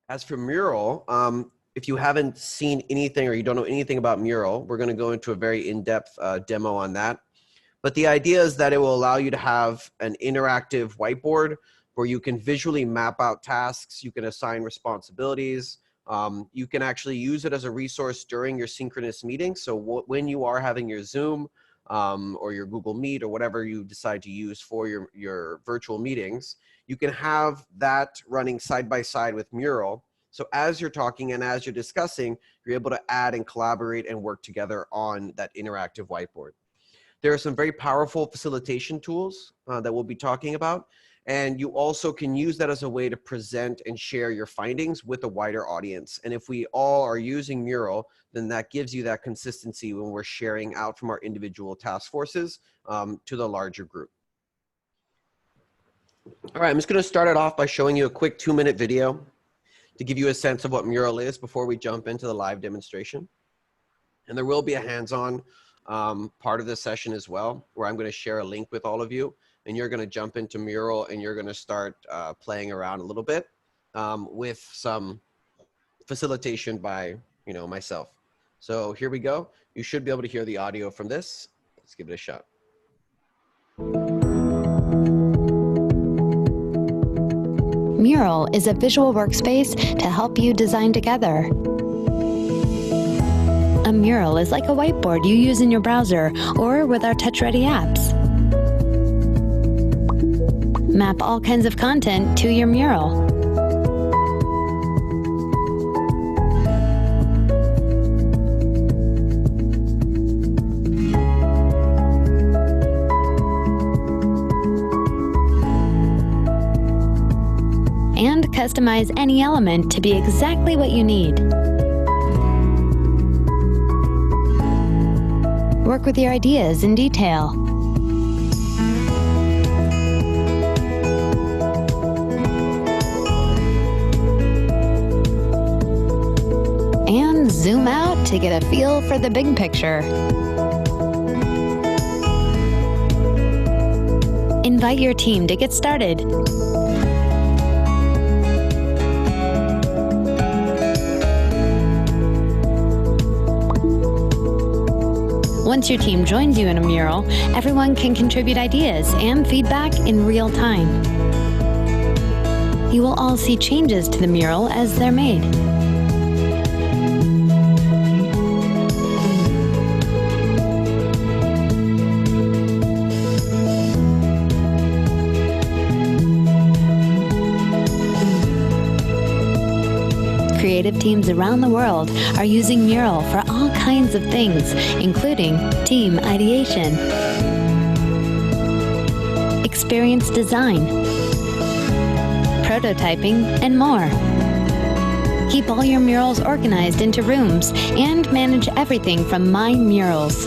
As for Mural, if you haven't seen anything or you don't know anything about Mural, we're going to go into a very in-depth demo on that. But the idea is that it will allow you to have an interactive whiteboard where you can visually map out tasks, you can assign responsibilities, you can actually use it as a resource during your synchronous meetings. So when you are having your Zoom or your Google Meet or whatever you decide to use for your virtual meetings, you can have that running side by side with Mural. So as you're talking and as you're discussing, you're able to add and collaborate and work together on that interactive whiteboard. There are some very powerful facilitation tools that we'll be talking about. And you also can use that as a way to present and share your findings with a wider audience. And if we all are using Mural, then that gives you that consistency when we're sharing out from our individual task forces to the larger group. All right, I'm just going to start it off by showing you a quick 2-minute video to give you a sense of what Mural is before we jump into the live demonstration. And there will be a hands-on part of this session as well, where I'm going to share a link with all of you, and you're going to jump into Mural and you're going to start playing around a little bit with some facilitation by myself. So here we go. You should be able to hear the audio from this. Let's give it a shot. Mural is a visual workspace to help you design together. A mural is like a whiteboard you use in your browser or with our touch-ready apps. Map all kinds of content to your mural. And customize any element to be exactly what you need. Work with your ideas in detail. And zoom out to get a feel for the big picture. Invite your team to get started. Once your team joins you in a mural, everyone can contribute ideas and feedback in real time. You will all see changes to the mural as they're made. Creative teams around the world are using Mural for all kinds of things, including team ideation, experience design, prototyping, and more. Keep all your murals organized into rooms and manage everything from My Murals.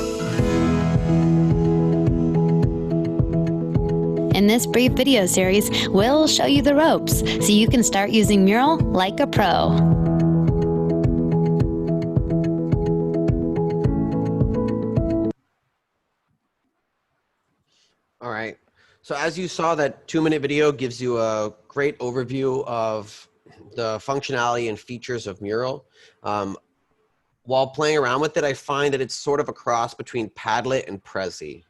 In this brief video series, we'll show you the ropes so you can start using Mural like a pro. All right. So as you saw, that 2-minute video gives you a great overview of the functionality and features of Mural. While playing around with it, I find that it's sort of a cross between Padlet and Prezi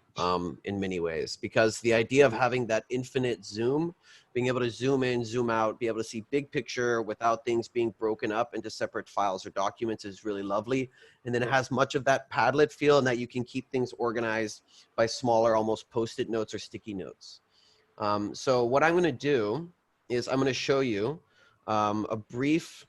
in many ways, because the idea of having that infinite zoom, being able to zoom in, zoom out, be able to see big picture without things being broken up into separate files or documents is really lovely. And then it has much of that Padlet feel, and that you can keep things organized by smaller, almost Post-it notes or sticky notes. So what I'm going to do is I'm going to show you a brief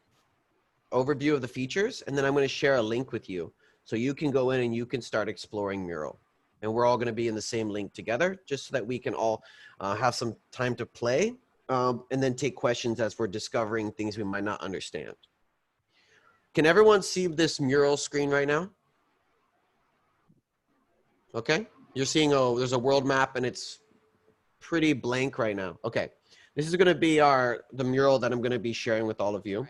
overview of the features, and then I'm going to share a link with you so you can go in and you can start exploring Mural. And we're all going to be in the same link together, just so that we can all have some time to play and then take questions as we're discovering things we might not understand. Can everyone see this Mural screen right now? Okay. You're seeing, oh, there's a world map and it's pretty blank right now. Okay. This is going to be the Mural that I'm going to be sharing with all of you.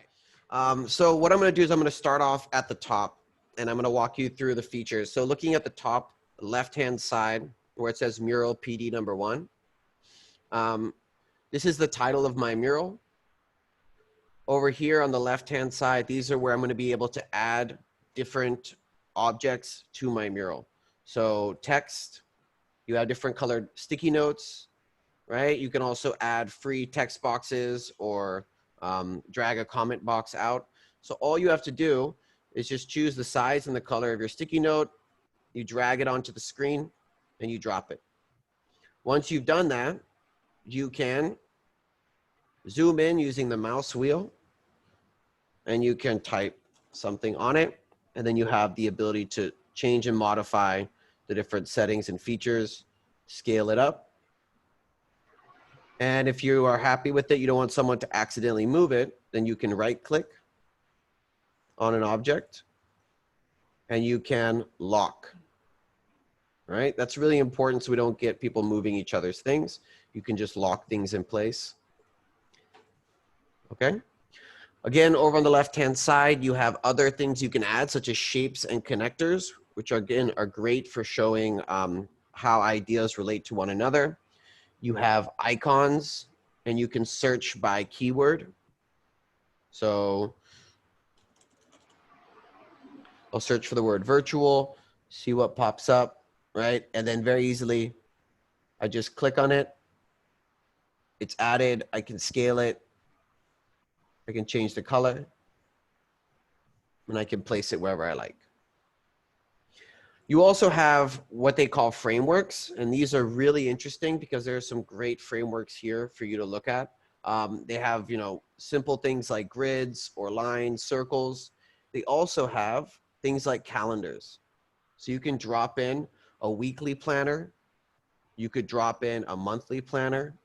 So what I'm going to do is I'm going to start off at the top, and I'm going to walk you through the features. So looking at the top left-hand side where it says Mural PD number 1. This is the title of my mural. Over here on the left-hand side, these are where I'm going to be able to add different objects to my mural. So text, you have different colored sticky notes, right? You can also add free text boxes or drag a comment box out. So all you have to do is just choose the size and the color of your sticky note. You drag it onto the screen and you drop it. Once you've done that, you can zoom in using the mouse wheel and you can type something on it. And then you have the ability to change and modify the different settings and features, scale it up. And if you are happy with it, you don't want someone to accidentally move it, then you can right click on an object and you can lock, right? That's really important so we don't get people moving each other's things. You can just lock things in place. Okay. Again, over on the left-hand side, you have other things you can add, such as shapes and connectors, which are, again, are great for showing how ideas relate to one another. You have icons, and you can search by keyword. So I'll search for the word virtual, see what pops up, right? And then very easily, I just click on it. It's added. I can scale it. I can change the color. And I can place it wherever I like. You also have what they call frameworks, and these are really interesting because there are some great frameworks here for you to look at. They have, you know, simple things like grids or lines, circles. They also have things like calendars. So you can drop in a weekly planner. You could drop in a monthly planner.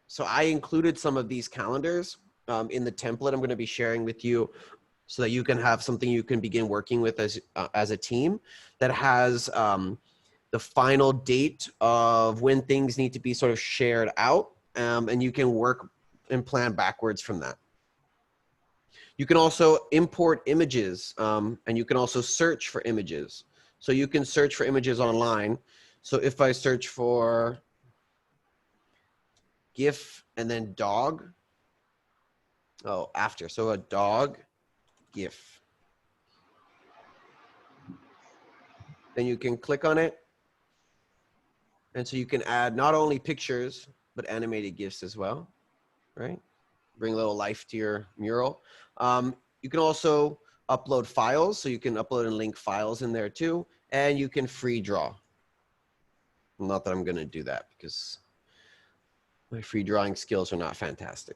So I included some of these calendars in the template I'm going to be sharing with you, so that you can have something you can begin working with as a team that has the final date of when things need to be sort of shared out, and you can work and plan backwards from that. You can also import images, and you can also search for images. So you can search for images online. So if I search for GIF and then dog, so a dog GIF. Then you can click on it. And so you can add not only pictures, but animated GIFs as well, right? Bring a little life to your mural. You can also upload files. So you can upload and link files in there too. And you can free draw. Not that I'm going to do that because my free drawing skills are not fantastic.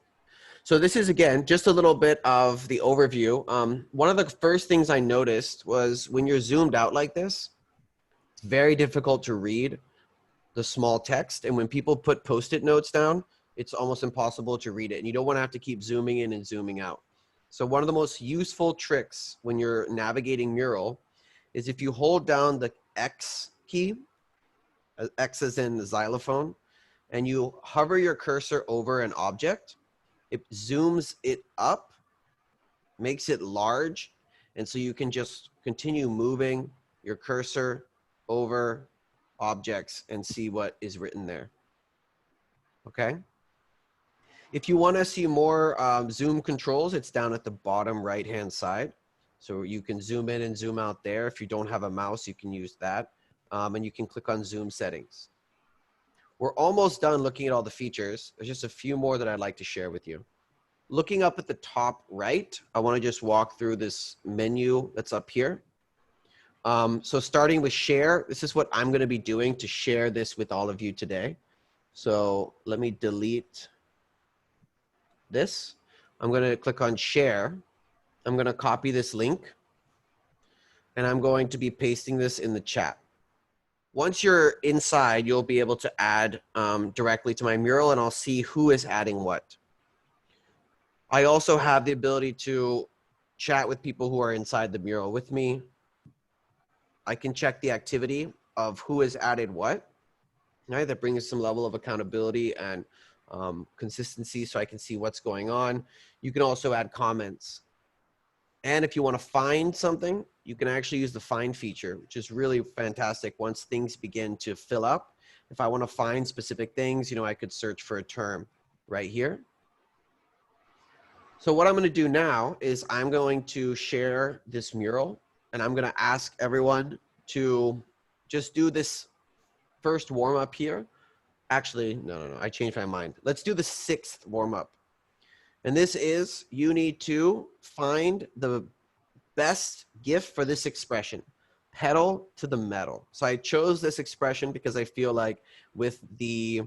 So this is, again, just a little bit of the overview. One of the first things I noticed was when you're zoomed out like this, it's very difficult to read the small text. And when people put Post-it notes down, it's almost impossible to read it. And you don't want to have to keep zooming in and zooming out. So one of the most useful tricks when you're navigating Mural is if you hold down the X key, X as in the xylophone, and you hover your cursor over an object, it zooms it up, makes it large, and so you can just continue moving your cursor over objects and see what is written there. Okay. If you want to see more zoom controls, it's down at the bottom right-hand side. So you can zoom in and zoom out there. If you don't have a mouse, you can use that. And you can click on zoom settings. We're almost done looking at all the features. There's just a few more that I'd like to share with you. Looking up at the top right, I want to just walk through this menu that's up here. So starting with share, this is what I'm going to be doing to share this with all of you today. So let me delete this. I'm going to click on share. I'm going to copy this link and I'm going to be pasting this in the chat. Once you're inside, you'll be able to add directly to my mural and I'll see who is adding what. I also have the ability to chat with people who are inside the mural with me. I can check the activity of who has added what. Right? That brings some level of accountability and consistency so I can see what's going on. You can also add comments. And if you want to find something, you can actually use the find feature, which is really fantastic once things begin to fill up. If I want to find specific things, you know, I could search for a term right here. So what I'm going to do now is I'm going to share this mural, and I'm going to ask everyone to just do this first warm up here. Actually, no, I changed my mind. Let's do the 6th warm up. And this is, you need to find the best GIF for this expression, pedal to the metal. So I chose this expression because I feel like with the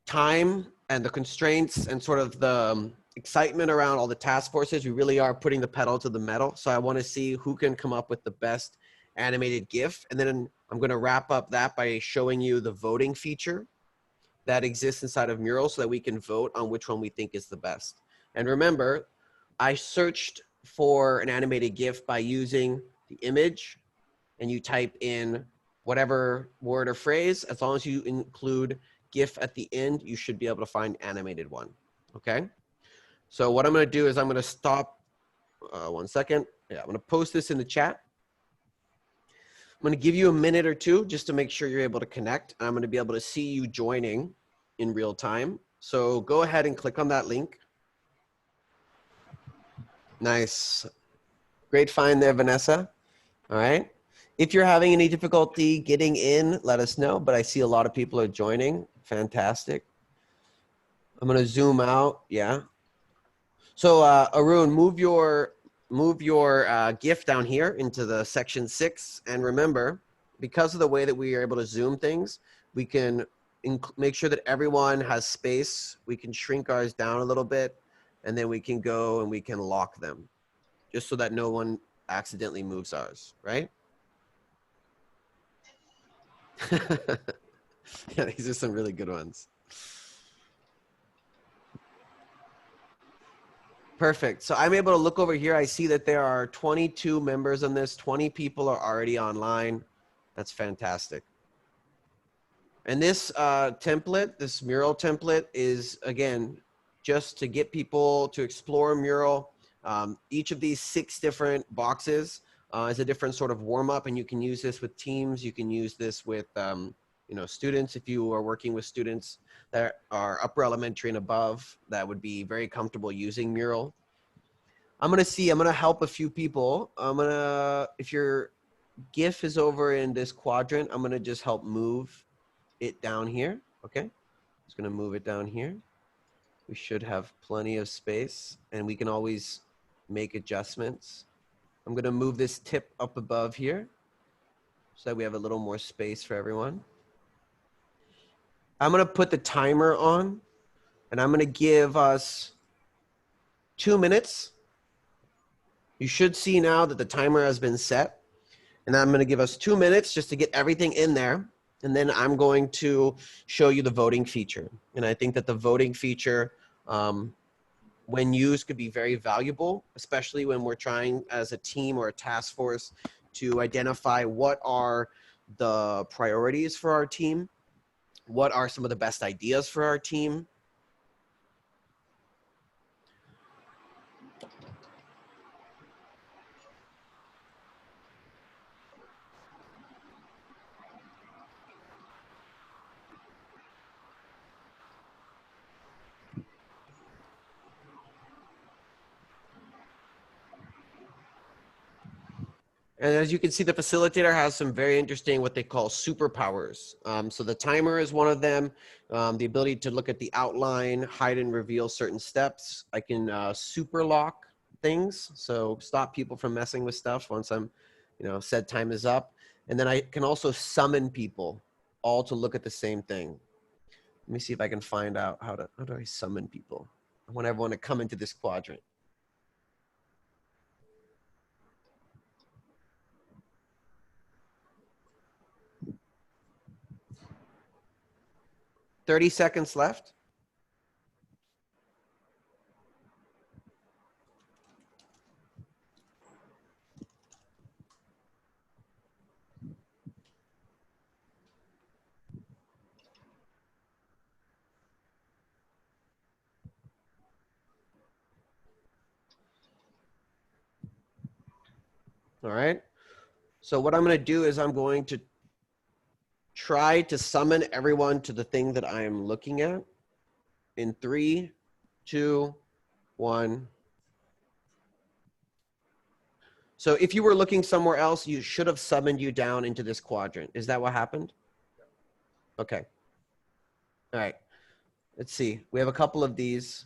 time and the constraints and sort of the excitement around all the task forces, we really are putting the pedal to the metal. So I want to see who can come up with the best animated GIF. And then I'm going to wrap up that by showing you the voting feature that exists inside of Mural so that we can vote on which one we think is the best. And remember, I searched for an animated GIF by using the image, and you type in whatever word or phrase. As long as you include GIF at the end, you should be able to find animated one. Okay. So what I'm going to do is I'm going to stop 1 second. Yeah, I'm going to post this in the chat. I'm going to give you a minute or two just to make sure you're able to connect. And I'm going to be able to see you joining in real time. So go ahead and click on that link. Nice. Great find there, Vanessa. All right. If you're having any difficulty getting in, let us know. But I see a lot of people are joining. Fantastic. I'm going to zoom out. Yeah. So Arun, move your GIF down here into the section 6. And remember, because of the way that we are able to zoom things, we can make sure that everyone has space. We can shrink ours down a little bit, and then we can go and we can lock them just so that no one accidentally moves ours, right? Yeah, these are some really good ones. Perfect. So I'm able to look over here. I see that there are 22 members on this. 20 people are already online. That's fantastic. And this template, this mural template is, again, just to get people to explore Mural. Each of these 6 different boxes is a different sort of warm up, and you can use this with teams. You can use this with students. If you are working with students that are upper elementary and above, that would be very comfortable using Mural. I'm gonna help a few people. If your GIF is over in this quadrant, I'm gonna just help move it down here. Okay, just gonna move it down here. We should have plenty of space, and we can always make adjustments. I'm gonna move this tip up above here so that we have a little more space for everyone. I'm gonna put the timer on, and I'm gonna give us 2 minutes. You should see now that the timer has been set, and I'm gonna give us 2 minutes just to get everything in there. And then I'm going to show you the voting feature. And I think that the voting feature, when used, could be very valuable, especially when we're trying as a team or a task force to identify what are the priorities for our team, what are some of the best ideas for our team. And as you can see, the facilitator has some very interesting, what they call superpowers. So the timer is one of them. The ability to look at the outline, hide and reveal certain steps. I can super lock things. So stop people from messing with stuff once I'm, said time is up. And then I can also summon people all to look at the same thing. Let me see if I can find out how do I summon people? I want everyone to come into this quadrant. 30 seconds left. All right. So what I'm going to do is I'm going to try to summon everyone to the thing that I am looking at in 3, 2, 1. So if you were looking somewhere else, you should have summoned you down into this quadrant. Is that what happened? Okay. All right. Let's see. We have a couple of these.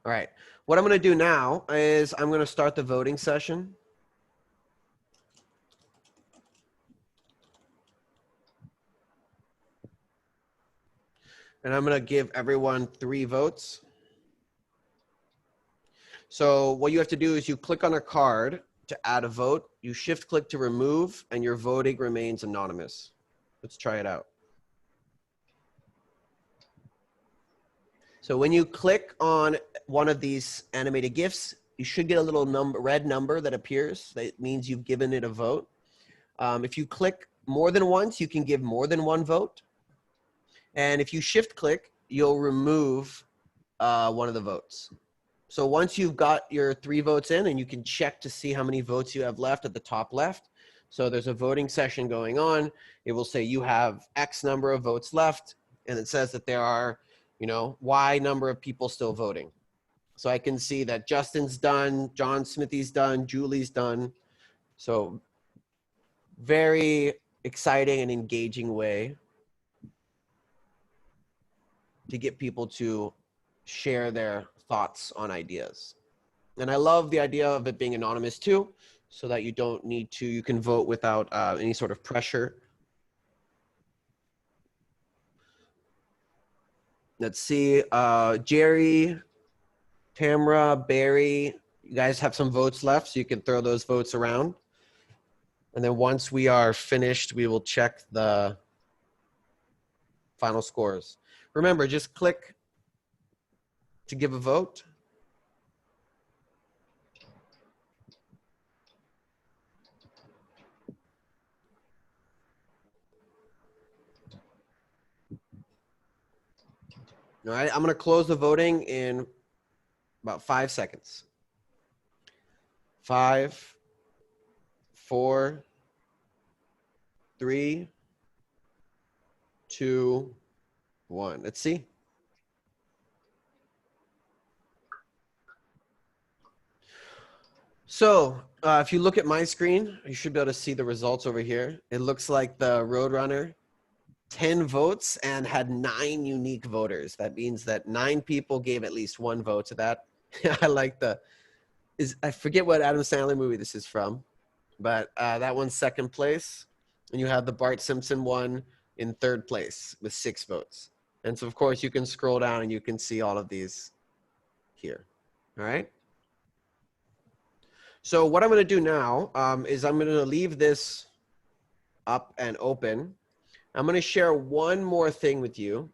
All right. What I'm going to do now is I'm going to start the voting session. And I'm going to give everyone 3 votes. So what you have to do is you click on a card to add a vote. You shift click to remove, and your voting remains anonymous. Let's try it out. So when you click on one of these animated GIFs, you should get a little red number that appears. That means you've given it a vote. If you click more than once, you can give more than 1 vote. And if you shift click, you'll remove one of the votes. So once you've got your 3 votes in, and you can check to see how many votes you have left at the top left. So there's a voting session going on. It will say you have X number of votes left, and it says that there are, you know, Y number of people still voting. So I can see that Justin's done, John Smithy's done, Julie's done. So very exciting and engaging way to get people to share their thoughts on ideas. And I love the idea of it being anonymous too, so that you don't need to, you can vote without any sort of pressure. Let's see, Jerry, Tamra, Barry, you guys have some votes left, so you can throw those votes around. And then once we are finished, we will check the final scores. Remember, just click to give a vote. All right, I'm going to close the voting in about 5 seconds. 5, 4, 3, 2, 1. Let's see. So if you look at my screen, you should be able to see the results over here. It looks like the Roadrunner 10 votes and had 9 unique voters. That means that 9 people gave at least 1 vote to that. I like I forget what Adam Sandler movie this is from, but that one's 2nd place. And you have the Bart Simpson one in 3rd place with 6 votes. And so of course you can scroll down and you can see all of these here. All right. So what I'm going to do now is I'm going to leave this up and open. I'm going to share one more thing with you.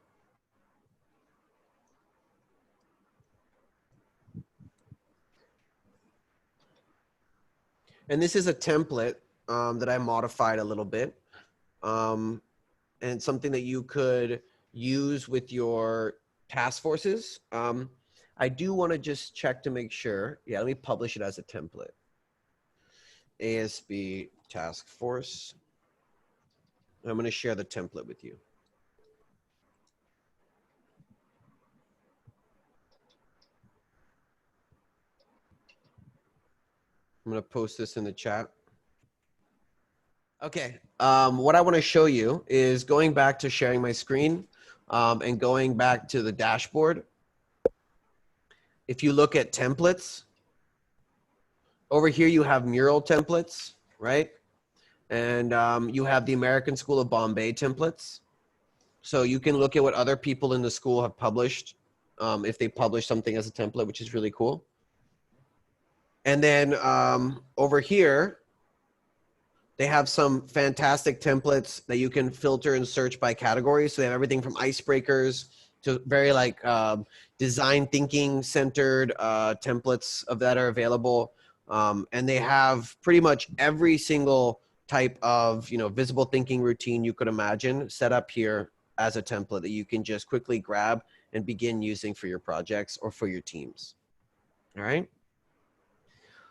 And this is a template that I modified a little bit, and something that you could use with your task forces. I do want to just check to make sure. Yeah, let me publish it as a template. ASB task force. I'm going to share the template with you. I'm going to post this in the chat. Okay. What I want to show you is going back to sharing my screen and going back to the dashboard. If you look at templates, over here you have Mural templates, right? And you have the American School of Bombay templates. So you can look at what other people in the school have published, if they publish something as a template, which is really cool. And then over here, they have some fantastic templates that you can filter and search by category. So they have everything from icebreakers to very like design thinking centered templates that are available. And they have pretty much every single type of, you know, visible thinking routine you could imagine set up here as a template that you can just quickly grab and begin using for your projects or for your teams. All right.